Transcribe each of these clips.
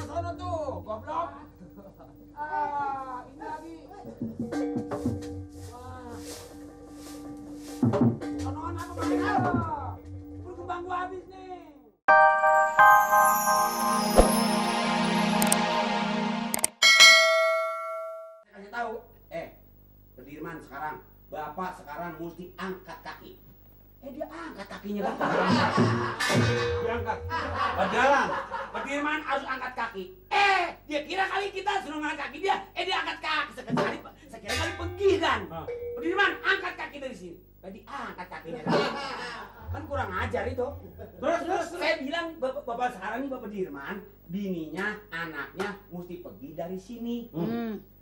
sono tuh, goblok. Ini lagi. Sonoan apa kalian? Berkembang gua habis nih. Kasih tahu, Berdirman sekarang, Bapak sekarang mesti angkat kaki. Dia angkat kakinya Bapak. Diangkat. Berjalan. Berdirman harus angkat kaki. Dia kira kali kita suruh angkat kaki dia. Dia angkat kaki. Sekali pergi kan. Berdirman angkat kaki dari sini. Tadi angkat kakinya. Kan kurang ajar itu. Terus saya bilang Bapak sekarang nih Bapak Dirman, bininya, anaknya mesti pergi dari sini.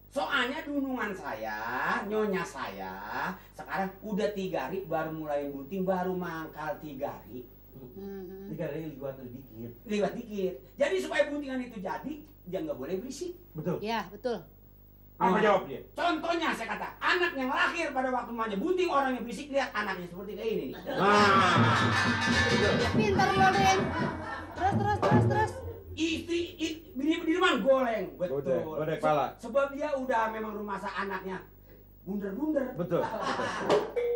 Soalnya dunungan saya, nyonya saya, sekarang udah 3 hari baru mulai bunting, baru mangkal 3 hari. 3 hari liwat dikit. Jadi supaya buntingan itu jadi, dia nggak boleh berisik. Betul. Ya, betul. Apa jawab dia? Contohnya saya kata, anak yang lahir pada waktu mamanya bunting, orang yang berisik, lihat anaknya seperti kayak ini nih. Pintar lo, Den. Terus. Bini Dirman goleng, betul. Godek pala. Sebab dia udah memang rumah anaknya bunder-bunder. Betul.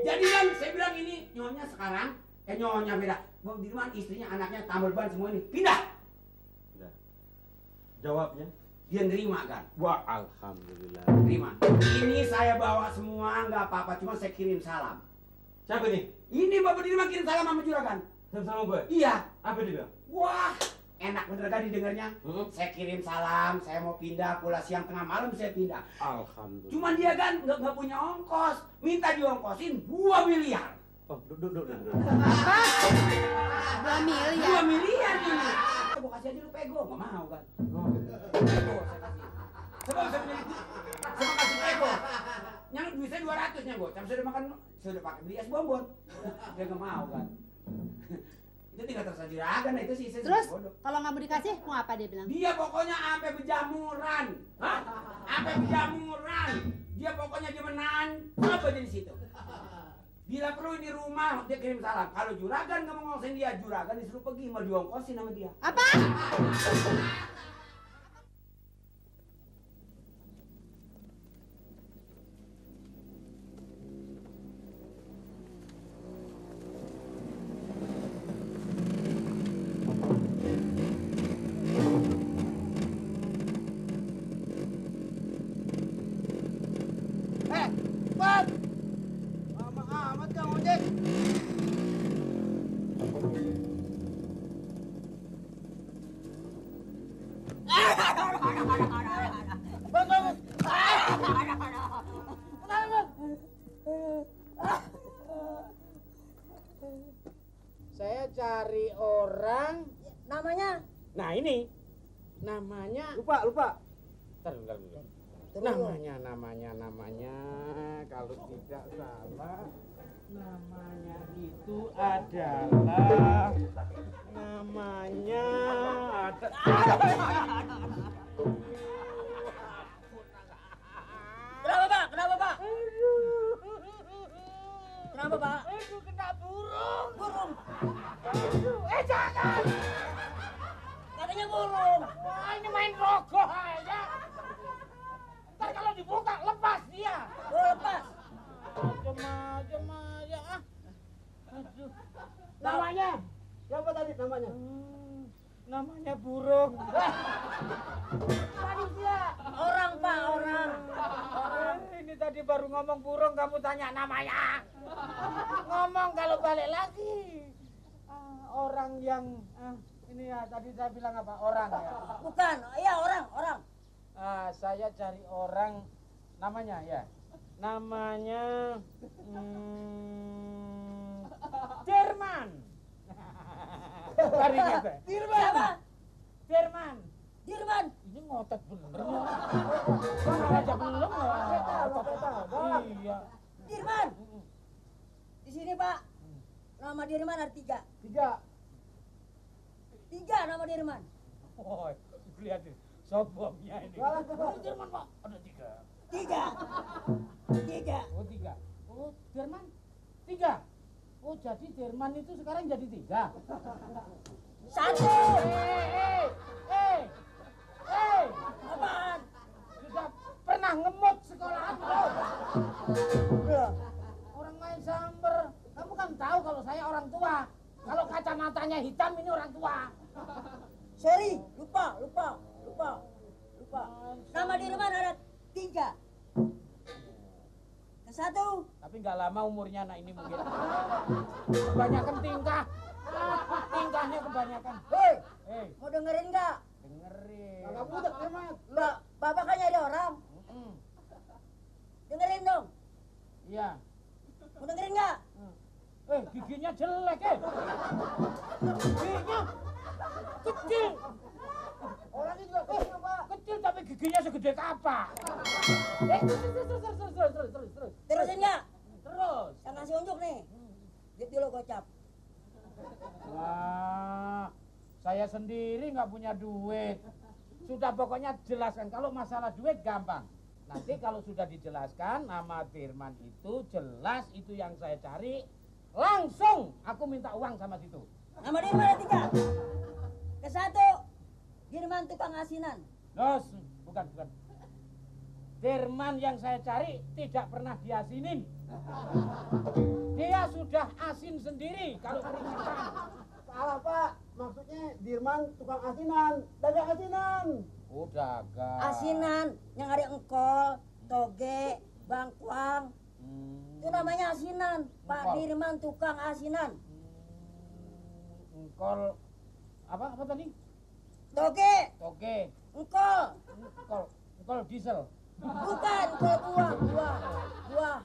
Jadi kan saya bilang ini nyonya sekarang, nyonya beda. Bapak Dirman istrinya, anaknya tambal ban semua ini pindah. Jawabnya? Dia nerima kan? Wah, alhamdulillah. Terima. Ini saya bawa semua, nggak apa-apa, cuma saya kirim salam. Siapa nih? Ini Bapak Dirman kirim salam sama juragan. Sama gue? Iya. Apa dia bilang? Wah, enak bener kan didengarnya? Saya kirim salam, saya mau pindah, pula siang tengah malam saya pindah. Alhamdulillah. Cuman dia kan nggak punya ongkos, minta diongkosin 2 miliar. Oh, duduk. Apa? 2 miliar. 2 miliar ini. Gua kasih aja lu pego, nggak mau kan? Pego saya kasih. Sebab saya punya itu, saya kasih pego. Yang duitnya 200-nya gua, tapi sudah makan, sudah pakai beli es bonbon. Dia nggak mau kan? Itu tinggal terserah juragan, itu sih saya Terus, bodoh. kalau nggak mau dikasih, mau apa dia bilang? Dia pokoknya sampai berjamuran. Sampai berjamuran. Dia pokoknya dia menancap aja di situ. Bila perlu di rumah dia kirim salam. Kalau juragan nggak mau ngongsin dia, juragan disuruh pergi, mau diongkosin sama dia. Apa? Cepat! Lama amat Kang Ojek. Saya cari orang. Namanya? Nah ini. Namanya. Lupa. Bentar. Namanya. Kalau tidak salah. Namanya itu adalah. Namanya ada. Kenapa Pak? Kenapa Pak? Kenapa Pak? Aduh kena burung. Burung. Jangan. Katanya burung. Wah ini main rogoh aja. Ntar kalau dibuka lepas dia. Oh lepas. Macam aja. Aduh. Namanya? Siapa tadi namanya? Namanya burung. Manusia. Orang Pak, orang. Ini tadi baru ngomong burung, kamu tanya namanya. Ngomong kalau balik lagi. Orang yang ini ya tadi saya bilang apa? Orang ya. Bukan, iya orang. Saya cari orang namanya ya. Namanya Jerman. Carinya gue. Siapa? Jerman. Dirman. Ini ngotot bener. Bang aja belum ngotot. Iya. Dirman. Di sini Pak. Nama Dirman ada 3. 3 nama Dirman. Oh, lihat nih. Sombongnya ini. Jerman Pak. Ada 3. Oh 3. Oh Jerman 3. Oh jadi Jerman itu sekarang jadi 3. 1. Loh, Orang main samber. Kamu kan tahu kalau saya orang tua. Kalau kacamatanya hitam ini orang tua. sorry, lupa. Nama Dirman ada 3. Ke 1, Tapi nggak lama umurnya anak ini mungkin. Kebanyakan tingkah. Tingkahnya kebanyakan. hei, Hei, mau dengerin nggak? dengerin. Agak budak Dirman. Mbak, bapak kan nyari orang. Mm, Dengerin dong. Iya. Mau dengerin nggak? Giginya jelek Giginya kecil. Orangnya juga kecil, Pak. Kecil tapi giginya segede kapak. Terus. Terusin nggak? Terus. Yang ngasih unjuk nih. Duit dulu gocap. Wah, saya sendiri nggak punya duit. Sudah pokoknya jelaskan. Kalau masalah duit gampang. Nanti kalau sudah dijelaskan nama Dirman itu jelas itu yang saya cari, langsung aku minta uang sama situ. Nama Dirman ada 3. Ke 1, Dirman tukang asinan. Los, bukan. Dirman yang saya cari tidak pernah diasinin. Dia sudah asin sendiri kalau keringetan. Salah Pak, maksudnya Dirman tukang asinan, dagang asinan. Oh, dagang. Asinan yang ada engkol, toge, bangkuang. Itu namanya asinan. Pak Engkol. Dirman tukang asinan. Engkol apa tadi? Toge, Toge, engkol. engkol diesel. Bukan, engkol buah.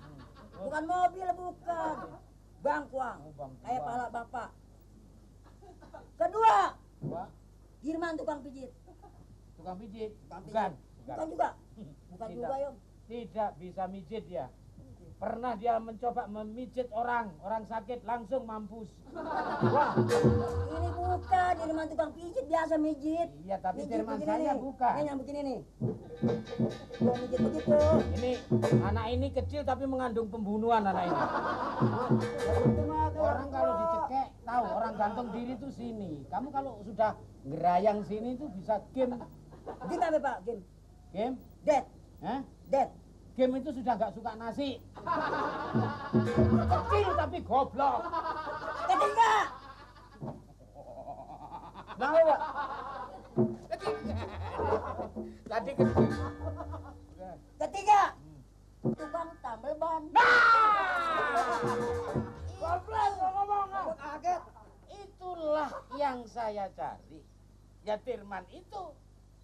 Bukan mobil, bukan. Bangkuang. Oh, bangkuang. Kayak pala bapak. Kedua, Dua, Dirman tukang pijit. tukang pijit. Tukang pijit. Bukan. Bukan juga. Bukan Tidak. juga, Yom. Tidak bisa mijit dia. Pernah dia mencoba memijit orang sakit langsung mampus. Wah, Ini bukan Dirman tukang pijit, biasa mijit. iya tapi Mijit Dirman begini saya nih. bukan. Ini yang begini nih. Gua mijit begitu. Ini anak ini kecil tapi mengandung pembunuhan anak ini. Orang kalau dicekek tahu orang gantung diri tuh sini. Kamu kalau sudah ngerayang sini tuh bisa game. Game apa, Pak? Game. Game? Dead. Hah? Dead. Game itu sudah nggak suka nasi. Kecil tapi goblok. Ketiga. Tahu Pak? Tadi kecil. Ketiga. Tukang tambal ban. Goblok ngomong. Gua kaget. Itulah yang saya cari. Ya Dirman itu.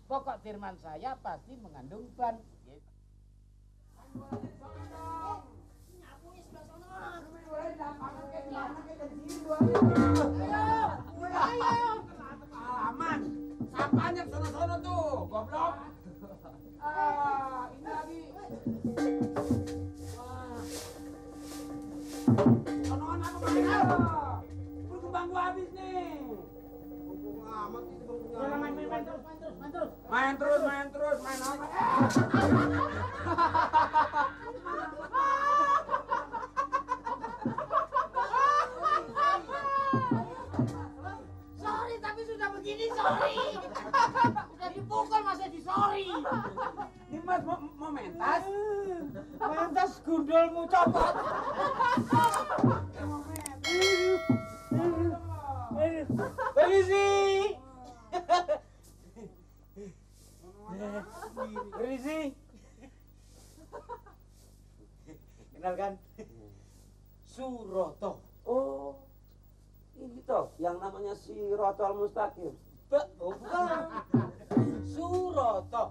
Pokok Dirman saya pasti mengandung ban. Alaman, sampahnya sono-sono tuh, goblok. Ini lagi. Sonoan apa main apa? Berkembang gua habis nih. Mumpung amat itu bangkunya. Main terus, main apa? Sorry tapi sudah begini sorry. Sudah dipukul masih di sorry. Ini Mas mau mentas? Mantas gundulmu copot. Permisi. Permisi. Kenalkan. Suroto. Oh, ini toh yang namanya si Rotol Mustaqim. Bukan. Suroto.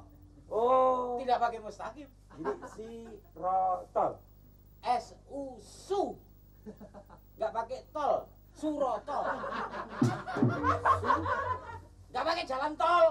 Oh, Tidak pakai mustaqim. jadi si Rotol. SU. Nggak pakai tol. Suroto. Nggak pakai jalan tol.